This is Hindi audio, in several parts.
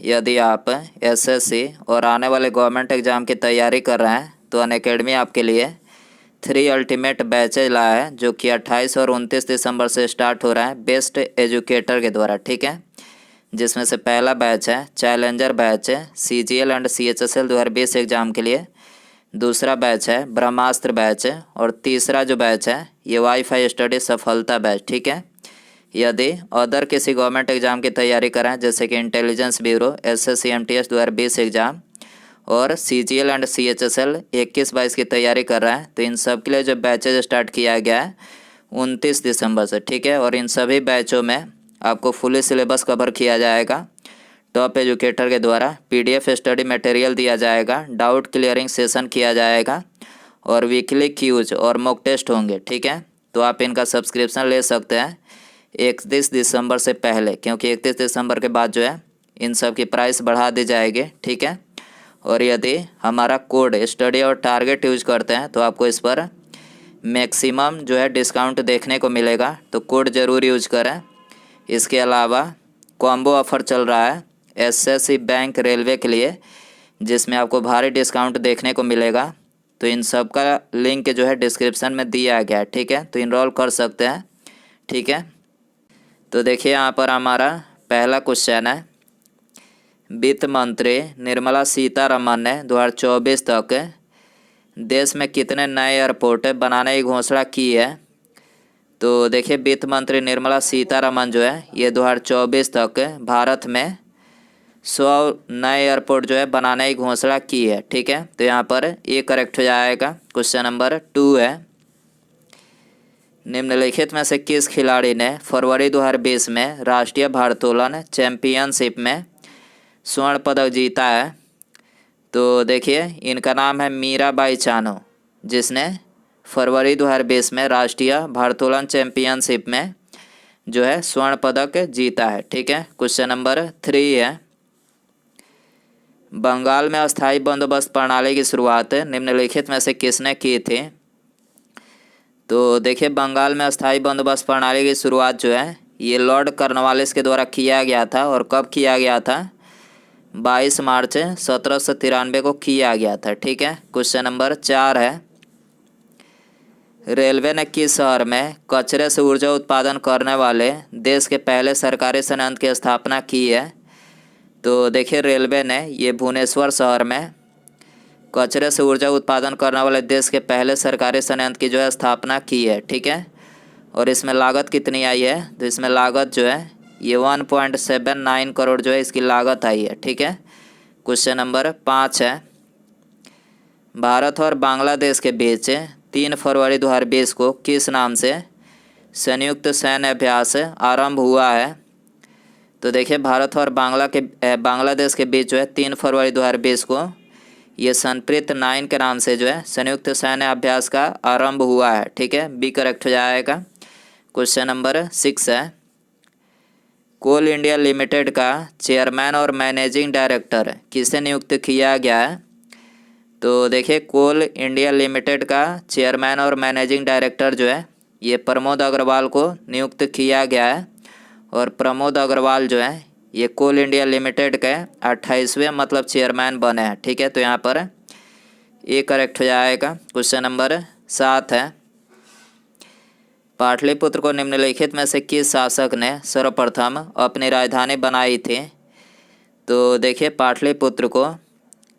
यदि आप एसएससी और आने वाले गवर्नमेंट एग्ज़ाम की तैयारी कर रहे हैं तो अनअकैडमी आपके लिए 3 अल्टीमेट बैचेज लाया है, जो कि 28 और 29 दिसंबर से स्टार्ट हो रहा है बेस्ट एजुकेटर के द्वारा। ठीक है, जिसमें से पहला बैच है चैलेंजर बैच है CGL एंड CHSL 2020 एग्ज़ाम के लिए। दूसरा बैच है ब्रह्मास्त्र बैच है। और तीसरा जो बैच है ये वाईफाई स्टडी सफलता बैच। ठीक है, यदि अदर किसी गवर्नमेंट एग्ज़ाम की तैयारी करें जैसे कि intelligence bureau, SSC MTS 2020 exam और CGL एंड CHSL 21-22 की तैयारी कर रहा है, तो इन सब के लिए जो बैचेज स्टार्ट किया गया है 29 दिसंबर से। ठीक है, और इन सभी बैचों में आपको फुली सिलेबस कवर किया जाएगा। टॉप एजुकेटर के द्वारा PDF स्टडी मटेरियल दिया जाएगा, डाउट क्लियरिंग सेशन किया जाएगा और वीकली क्यूज और मॉक टेस्ट होंगे। ठीक है, तो आप इनका सब्सक्रिप्शन ले सकते हैं 31 दिसंबर से पहले, क्योंकि 31 दिसंबर के बाद जो है इन सब की प्राइस बढ़ा दी जाएगी। ठीक है, और यदि हमारा कोड स्टडी और टारगेट यूज करते हैं तो आपको इस पर मैक्सिमम जो है डिस्काउंट देखने को मिलेगा, तो कोड ज़रूर यूज करें। इसके अलावा कॉम्बो ऑफ़र चल रहा है SSC बैंक रेलवे के लिए, जिसमें आपको भारी डिस्काउंट देखने को मिलेगा। तो इन सब का लिंक जो है डिस्क्रिप्शन में दिया गया है। ठीक है, तो इनरोल कर सकते हैं। ठीक है, तो देखिए यहाँ पर हमारा पहला क्वेश्चन है, वित्त मंत्री निर्मला सीतारमन ने 2024 तक देश में कितने नए एयरपोर्ट बनाने की घोषणा की है। तो देखिए वित्त मंत्री निर्मला सीतारमन जो है ये 2024 तक भारत में 100 नए एयरपोर्ट जो है बनाने की घोषणा की है। ठीक है, तो यहाँ पर ये करेक्ट हो जाएगा। क्वेश्चन नंबर 2 है, निम्नलिखित में से किस खिलाड़ी ने फरवरी 2020 में राष्ट्रीय भारोत्तोलन चैंपियनशिप में स्वर्ण पदक जीता है। तो देखिए इनका नाम है मीराबाई चानू, जिसने फरवरी 2020 में राष्ट्रीय भारोत्तोलन चैंपियनशिप में जो है स्वर्ण पदक जीता है। ठीक है, क्वेश्चन नंबर 3 है, बंगाल में अस्थायी बंदोबस्त प्रणाली की शुरुआत निम्नलिखित में से किसने की थी। तो देखिए बंगाल में अस्थायी बंदोबस्त प्रणाली की शुरुआत जो है ये लॉर्ड कॉर्नवालिस के द्वारा किया गया था। और कब किया गया था, 22 मार्च 1793 को किया गया था। ठीक है, क्वेश्चन नंबर 4 है, रेलवे ने किस शहर में कचरे से ऊर्जा उत्पादन करने वाले देश के पहले सरकारी संयंत्र की स्थापना की है। तो देखिए रेलवे ने ये भुवनेश्वर शहर में कचरे से ऊर्जा उत्पादन करने वाले देश के पहले सरकारी संयंत्र की जो है स्थापना की है। ठीक है, और इसमें लागत कितनी आई है, तो इसमें लागत जो है ये 1.79 करोड़ जो है इसकी लागत आई है। ठीक है, क्वेश्चन नंबर 5 है, भारत और बांग्लादेश के बीच 3 फरवरी 2020 को किस नाम से संयुक्त सैन्य अभ्यास आरंभ हुआ है। तो देखिए भारत और बांग्लादेश के बीच जो है 3 फरवरी 2020 को ये सनप्रीत 9 के नाम से जो है संयुक्त सैन्य अभ्यास का आरंभ हुआ है। ठीक है, बी करेक्ट हो जाएगा। क्वेश्चन नंबर 6 है, कोल इंडिया लिमिटेड का चेयरमैन और मैनेजिंग डायरेक्टर किसे नियुक्त किया गया है। तो देखिए कोल इंडिया लिमिटेड का चेयरमैन और मैनेजिंग डायरेक्टर जो है ये प्रमोद अग्रवाल को नियुक्त किया गया है। और प्रमोद अग्रवाल जो है ये कोल इंडिया लिमिटेड के 28वें मतलब चेयरमैन बने हैं। ठीक है, तो यहाँ पर ये करेक्ट हो जाएगा। क्वेश्चन नंबर 7 है, पाटलिपुत्र को निम्नलिखित में से किस शासक ने सर्वप्रथम अपनी राजधानी बनाई थी। तो देखिए पाटलिपुत्र को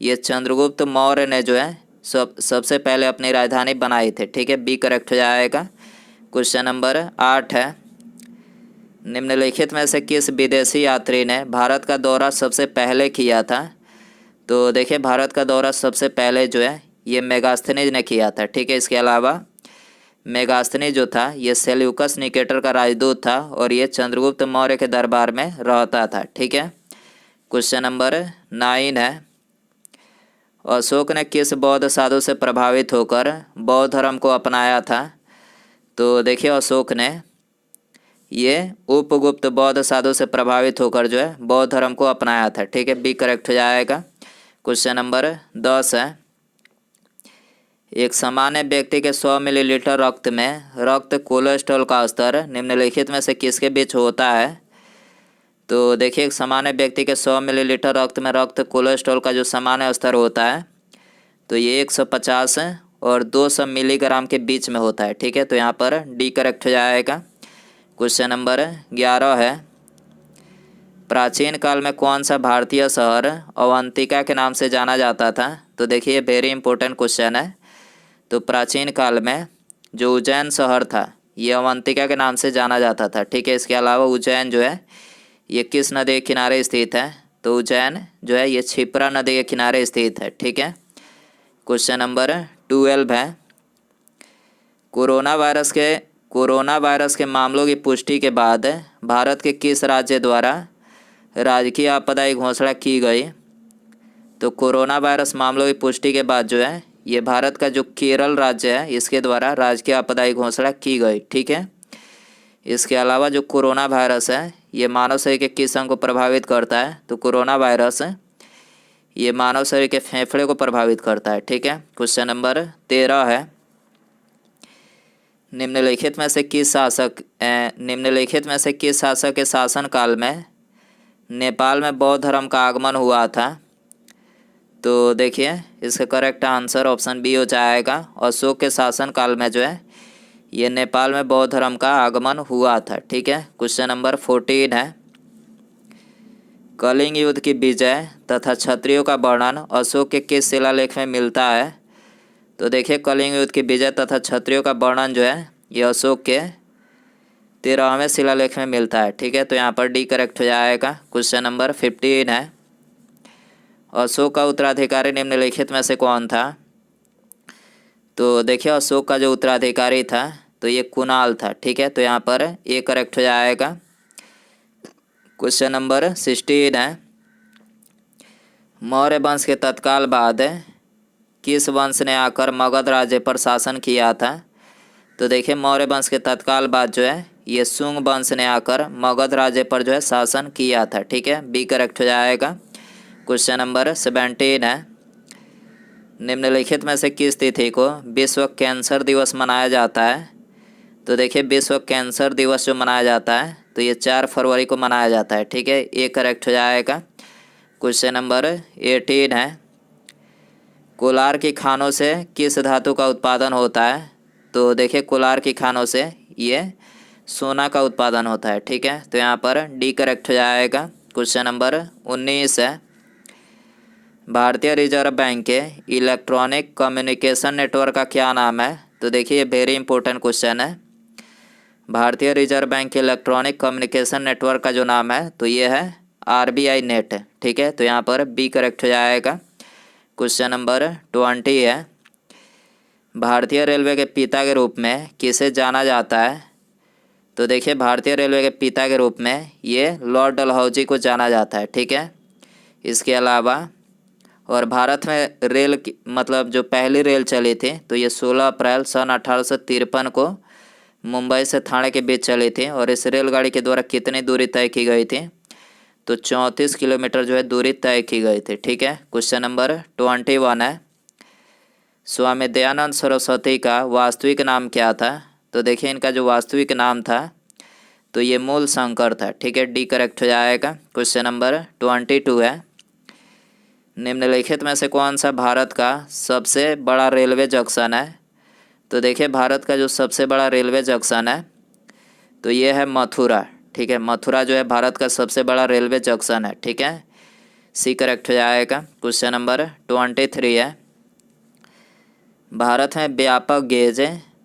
ये चंद्रगुप्त मौर्य ने जो है सबसे पहले अपनी राजधानी बनाई थी। ठीक है, बी करेक्ट हो जाएगा। क्वेश्चन नंबर 8 है, निम्नलिखित में से किस विदेशी यात्री ने भारत का दौरा सबसे पहले किया था। तो देखिए भारत का दौरा सबसे पहले जो है ये मेगास्थनीज ने किया था। ठीक है, इसके अलावा मेगास्थनीज जो था ये सेल्यूकस निकेटर का राजदूत था और ये चंद्रगुप्त मौर्य के दरबार में रहता था। ठीक है, क्वेश्चन नंबर 9 है, अशोक ने किस बौद्ध साधु से प्रभावित होकर बौद्ध धर्म को अपनाया था। तो देखिए अशोक ने ये उपगुप्त बौद्ध साधु से प्रभावित होकर जो है बौद्ध धर्म को अपनाया था। ठीक है, बी करेक्ट हो जाएगा। क्वेश्चन नंबर 10 है, एक सामान्य व्यक्ति के 100 मिलीलीटर रक्त में रक्त कोलेस्ट्रॉल का स्तर निम्नलिखित में से किसके बीच होता है। तो देखिए एक सामान्य व्यक्ति के 100 मिलीलीटर रक्त में रक्त कोलेस्ट्रॉल का जो सामान्य स्तर होता है तो ये 150 और 200 मिलीग्राम के बीच में होता है। ठीक है, तो यहाँ पर डी करेक्ट हो जाएगा। क्वेश्चन नंबर 11 है, प्राचीन काल में कौन सा भारतीय शहर अवंतिका के नाम से जाना जाता था? तो देखिए वेरी इंपॉर्टेंट क्वेश्चन है। तो प्राचीन काल में जो उज्जैन शहर था ये अवंतिका के नाम से जाना जाता था। ठीक है, इसके अलावा उज्जैन जो है ये किस नदी के किनारे स्थित है? तो उज्जैन जो है ये क्षिप्रा नदी के किनारे स्थित है। ठीक है, क्वेश्चन नंबर 12 है, कोरोना वायरस के मामलों की पुष्टि के बाद भारत के किस राज्य द्वारा राजकीय आपदा की घोषणा की गई? तो कोरोना वायरस मामलों की पुष्टि के बाद जो है ये भारत का जो केरल राज्य है इसके द्वारा राजकीय आपदा की घोषणा की गई। ठीक है, इसके अलावा जो कोरोना वायरस है ये मानव शरीर के किस अंग को प्रभावित करता है? तो कोरोना वायरस ये मानव शरीर के फेफड़े को प्रभावित करता है। ठीक है, क्वेश्चन नंबर 13 है, निम्नलिखित में से किस शासक के शासनकाल में नेपाल में बौद्ध धर्म का आगमन हुआ था? तो देखिए इसका करेक्ट आंसर ऑप्शन बी हो जाएगा। अशोक के शासनकाल में जो है ये नेपाल में बौद्ध धर्म का आगमन हुआ था। ठीक है, क्वेश्चन नंबर 14 है, कलिंग युद्ध की विजय तथा क्षत्रियों का वर्णन अशोक के किस शिलालेख में मिलता है? तो देखिए कलिंग युद्ध की विजय तथा क्षत्रियों का वर्णन जो है ये अशोक के 13वें शिलालेख में मिलता है। ठीक है, तो यहाँ पर डी करेक्ट हो जाएगा। क्वेश्चन नंबर 15 है, अशोक का उत्तराधिकारी निम्नलिखित में से कौन था? तो देखिए अशोक का जो उत्तराधिकारी था तो ये कुणाल था। ठीक है, तो यहाँ पर ए करेक्ट हो जाएगा। क्वेश्चन नंबर 16 है, मौर्य वंश के तत्काल बाद किस वंश ने आकर मगध राज्य पर शासन किया था? तो देखिए मौर्य वंश के तत्काल बाद जो है ये शुंग वंश ने आकर मगध राज्य पर जो है शासन किया था। ठीक है, बी करेक्ट हो जाएगा। क्वेश्चन नंबर 17 है, निम्नलिखित में से किस तिथि को विश्व कैंसर दिवस मनाया जाता है? तो देखिए विश्व कैंसर दिवस जो मनाया जाता है तो ये 4 फरवरी को मनाया जाता है। ठीक है, ये करेक्ट हो जाएगा। क्वेश्चन नंबर 18 है, कोलार की खानों से किस धातु का उत्पादन होता है? तो देखिए कोलार की खानों से ये सोना का उत्पादन होता है। ठीक है, तो यहाँ पर डी करेक्ट हो जाएगा। क्वेश्चन नंबर 19 है, भारतीय रिजर्व बैंक के इलेक्ट्रॉनिक कम्युनिकेशन नेटवर्क का क्या नाम है? तो देखिए वेरी इंपॉर्टेंट क्वेश्चन है। भारतीय रिजर्व बैंक के इलेक्ट्रॉनिक कम्युनिकेशन नेटवर्क का जो नाम है तो ये है RBI नेट। ठीक है, तो यहाँ पर बी करेक्ट हो जाएगा। क्वेश्चन नंबर 20 है, भारतीय रेलवे के पिता के रूप में किसे जाना जाता है? तो देखिए भारतीय रेलवे के पिता के रूप में ये लॉर्ड डलहौजी को जाना जाता है। ठीक है, इसके अलावा और भारत में रेल मतलब जो पहली रेल चली थी तो ये 16 अप्रैल सन 1853 को मुंबई से ठाणे के बीच चली थी। और इस रेलगाड़ी के द्वारा कितनी दूरी तय की गई थी? तो 34 किलोमीटर जो है दूरी तय की गई थी। ठीक है, क्वेश्चन नंबर 21 है, स्वामी दयानंद सरस्वती का वास्तविक नाम क्या था? तो देखिए इनका जो वास्तविक नाम था तो ये मूल शंकर था। ठीक है, डी करेक्ट हो जाएगा। क्वेश्चन नंबर 22 है, निम्नलिखित में से कौन सा भारत का सबसे बड़ा रेलवे जंक्शन है? तो देखिए भारत का जो सबसे बड़ा रेलवे जंक्शन है तो ये है मथुरा। ठीक है, मथुरा जो है भारत का सबसे बड़ा रेलवे जंक्शन है। ठीक है, सी करेक्ट हो जाएगा। क्वेश्चन नंबर 23 है, भारत में व्यापक गेज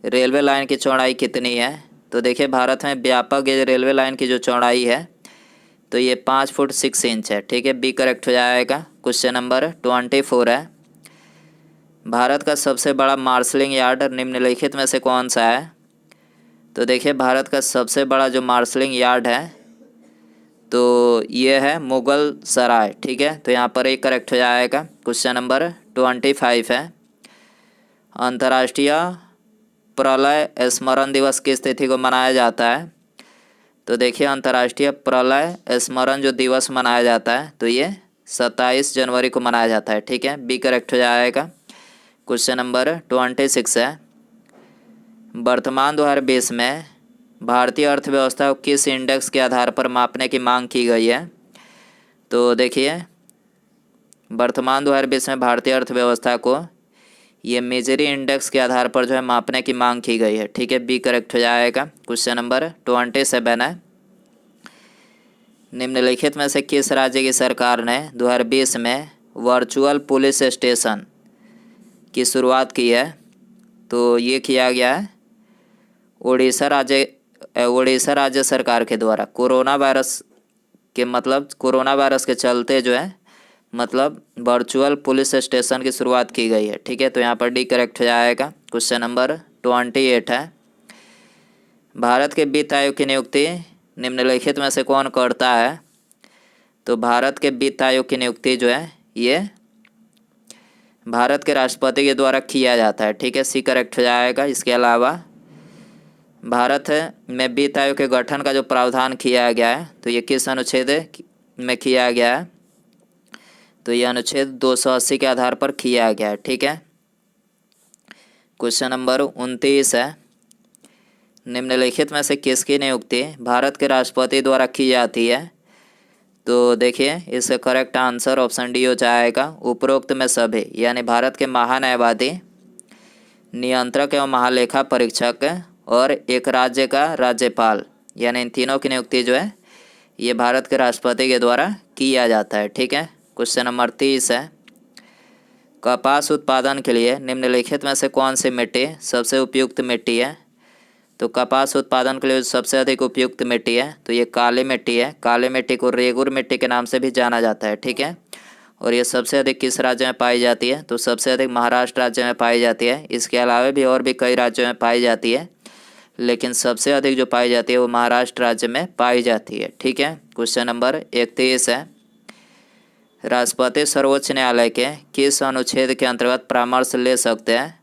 रेलवे लाइन की चौड़ाई कितनी है? तो देखिए भारत में व्यापक गेज रेलवे लाइन की जो चौड़ाई है तो ये 5 फुट 6 इंच है। ठीक है, बी करेक्ट हो जाएगा। क्वेश्चन नंबर 24 है, भारत का सबसे बड़ा मार्शलिंग यार्ड निम्नलिखित में से कौन सा है? तो देखिए भारत का सबसे बड़ा जो मार्शलिंग यार्ड है तो ये है मुगल सराय। ठीक है, तो यहाँ पर एक करेक्ट हो जाएगा। क्वेश्चन नंबर 25 है, अंतर्राष्ट्रीय प्रलय स्मरण दिवस किस तिथि को मनाया जाता है? तो देखिए अंतर्राष्ट्रीय प्रलय स्मरण जो दिवस मनाया जाता है तो ये 27 जनवरी को मनाया जाता है। ठीक है, बी करेक्ट हो जाएगा। क्वेश्चन नंबर 26 है, वर्तमान 2020 में भारतीय अर्थव्यवस्था को किस इंडेक्स के आधार पर मापने की मांग की गई है? तो देखिए, वर्तमान 2020 में भारतीय अर्थव्यवस्था को ये मिजरी इंडेक्स के आधार पर जो है मापने की मांग की गई है। ठीक है, बी करेक्ट हो जाएगा। क्वेश्चन नंबर 27 है, निम्नलिखित में से किस राज्य की सरकार ने 2020 में वर्चुअल पुलिस स्टेशन की शुरुआत की है? तो ये किया गया है उड़ीसा राज्य सरकार के द्वारा। कोरोना वायरस के चलते जो है मतलब वर्चुअल पुलिस स्टेशन की शुरुआत की गई है। ठीक है, तो यहाँ पर डी करेक्ट हो जाएगा। क्वेश्चन नंबर 28 है, भारत के वित्त आयोग की नियुक्ति निम्नलिखित में से कौन करता है? तो भारत के वित्त आयोग की नियुक्ति जो है ये भारत के राष्ट्रपति के द्वारा किया जाता है। ठीक है, सी करेक्ट हो जाएगा। इसके अलावा भारत में वित्त आयोग के गठन का जो प्रावधान किया गया है तो ये किस अनुच्छेद में किया गया है? तो ये अनुच्छेद 280 के आधार पर किया गया है। ठीक है, क्वेश्चन नंबर 29 है, निम्नलिखित में से किसकी नियुक्ति भारत के राष्ट्रपति द्वारा की जाती है? तो देखिए, इसका करेक्ट आंसर ऑप्शन डी हो जाएगा, उपरोक्त में सभी, यानी भारत के महान्यायवादी, नियंत्रक एवं महालेखा परीक्षक और एक राज्य का राज्यपाल, यानी इन तीनों की नियुक्ति जो है ये भारत के राष्ट्रपति के द्वारा किया जाता है। ठीक है, क्वेश्चन नंबर 30 है, कपास उत्पादन के लिए निम्नलिखित में से कौन सी मिट्टी सबसे उपयुक्त मिट्टी है? तो कपास उत्पादन के लिए सबसे अधिक उपयुक्त मिट्टी है तो ये काली मिट्टी है। काली मिट्टी को रेगुर मिट्टी के नाम से भी जाना जाता है। ठीक है, और ये सबसे अधिक किस राज्य में पाई जाती है? तो सबसे अधिक महाराष्ट्र राज्य में पाई जाती है। इसके अलावा भी और भी कई राज्यों में पाई जाती है, लेकिन सबसे अधिक जो पाई जाती है वो महाराष्ट्र राज्य में पाई जाती है। ठीक है, क्वेश्चन नंबर 31 है, राष्ट्रपति सर्वोच्च न्यायालय के किस अनुच्छेद के अंतर्गत परामर्श ले सकते हैं?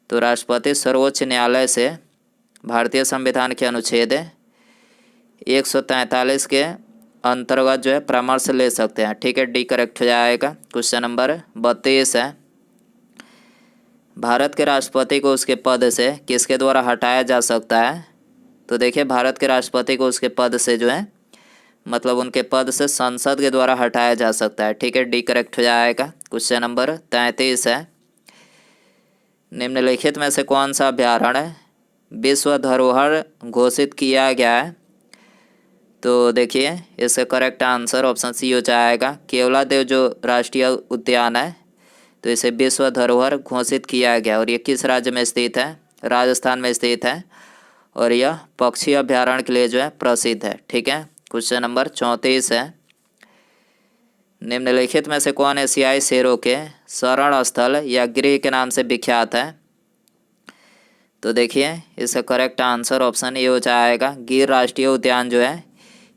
तो राष्ट्रपति सर्वोच्च न्यायालय से भारतीय संविधान के अनुच्छेद 143 के अंतर्गत जो है परामर्श ले सकते हैं। ठीक है, डी करेक्ट हो जाएगा। क्वेश्चन नंबर 32 है, भारत के राष्ट्रपति को उसके पद से किसके द्वारा हटाया जा सकता है? तो देखिए, भारत के राष्ट्रपति को उसके पद से जो है मतलब उनके पद से संसद के द्वारा हटाया जा सकता है। ठीक है, डी करेक्ट हो जाएगा। क्वेश्चन नंबर 33 है, निम्नलिखित में से कौन सा अभ्यारण्य विश्व धरोहर घोषित किया गया है? तो देखिए, इसका करेक्ट आंसर ऑप्शन सी हो जाएगा, केवलादेव जो राष्ट्रीय उद्यान है तो इसे विश्व धरोहर घोषित किया गया और ये किस राज्य में स्थित है? राजस्थान में स्थित है और यह पक्षी अभ्यारण्य के लिए जो है प्रसिद्ध है। ठीक है, क्वेश्चन नंबर 34 है, निम्नलिखित में से कौन एशियाई शेरों के शरण स्थल या गृह के नाम से विख्यात है? तो देखिए, इसका करेक्ट आंसर ऑप्शन ए हो जाएगा, गिर राष्ट्रीय उद्यान जो है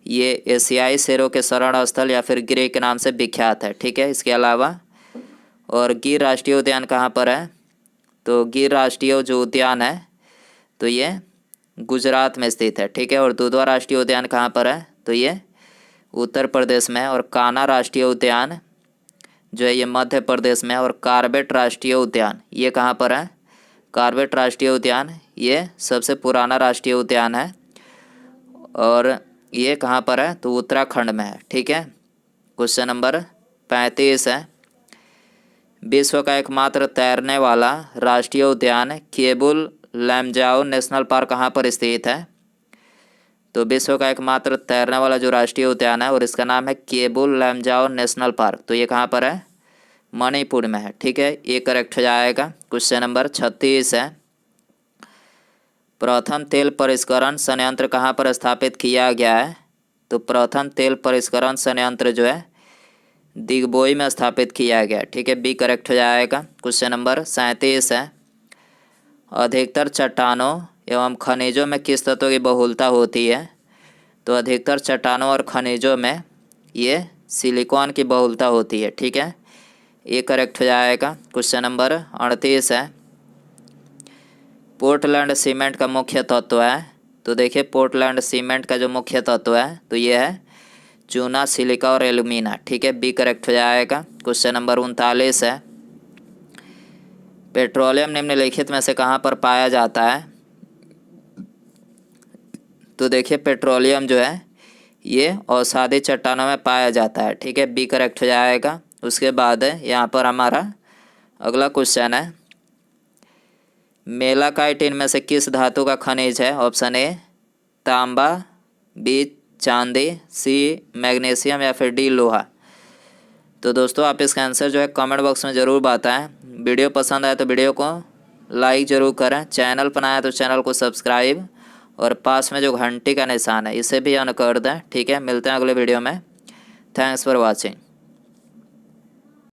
ये एशियाई शेरों के शरण स्थल या फिर गृह के नाम से विख्यात है। ठीक है, इसके अलावा और गिर राष्ट्रीय उद्यान कहाँ पर है? तो गिर राष्ट्रीय जो उद्यान है तो ये गुजरात में स्थित है। ठीक है, और दुधवा राष्ट्रीय उद्यान कहाँ पर है? तो ये उत्तर प्रदेश में, और कान्हा राष्ट्रीय उद्यान जो है ये मध्य प्रदेश में, और कार्बेट राष्ट्रीय उद्यान ये कहाँ पर है? कार्बेट राष्ट्रीय उद्यान ये सबसे पुराना राष्ट्रीय उद्यान है और ये कहाँ पर है? तो उत्तराखंड में है। ठीक है, क्वेश्चन नंबर 35 है, विश्व का एकमात्र तैरने वाला राष्ट्रीय उद्यान केबुल लमजाओ नेशनल पार्क कहाँ पर स्थित है? तो विश्व का एकमात्र तैरने वाला जो राष्ट्रीय उद्यान है और इसका नाम है केबुल लमजाओ नेशनल पार्क, तो ये कहाँ पर है? मणिपुर में है। ठीक है, ये करेक्ट हो जाएगा। क्वेश्चन नंबर 36 है, प्रथम तेल परिष्करण संयंत्र कहाँ पर स्थापित किया गया है? तो प्रथम तेल परिष्करण संयंत्र जो है दिग्बोई में स्थापित किया गया। ठीक है, बी करेक्ट हो जाएगा। क्वेश्चन नंबर 37 है, अधिकतर चट्टानों एवं खनिजों में किस तत्व की बहुलता होती है? तो अधिकतर चट्टानों और खनिजों में ये सिलिकॉन की बहुलता होती है। ठीक है, ये करेक्ट हो जाएगा। क्वेश्चन नंबर 38 है, पोर्टलैंड सीमेंट का मुख्य तत्व है? तो देखिए, पोर्टलैंड सीमेंट का जो मुख्य तत्व है तो ये है चूना, सिलिका और एल्यूमिना। ठीक है, बी करेक्ट हो जाएगा। क्वेश्चन नंबर 39 है, पेट्रोलियम निम्नलिखित में से कहाँ पर पाया जाता है? तो देखिए पेट्रोलियम जो है ये अवसादी चट्टानों में पाया जाता है। ठीक है, बी करेक्ट हो जाएगा। उसके बाद है यहाँ पर हमारा अगला क्वेश्चन है, मेलाकाइट इनमें से किस धातु का खनिज है? ऑप्शन ए तांबा, बी चांदी, सी मैग्नीशियम या फिर डी लोहा। तो दोस्तों आप इसका आंसर जो है कमेंट बॉक्स में ज़रूर बताएं। वीडियो पसंद आए तो वीडियो को लाइक ज़रूर करें, चैनल पर आए तो चैनल को सब्सक्राइब और पास में जो घंटी का निशान है इसे भी ऑन कर दें। ठीक है, मिलते हैं अगले वीडियो में। Thanks for watching.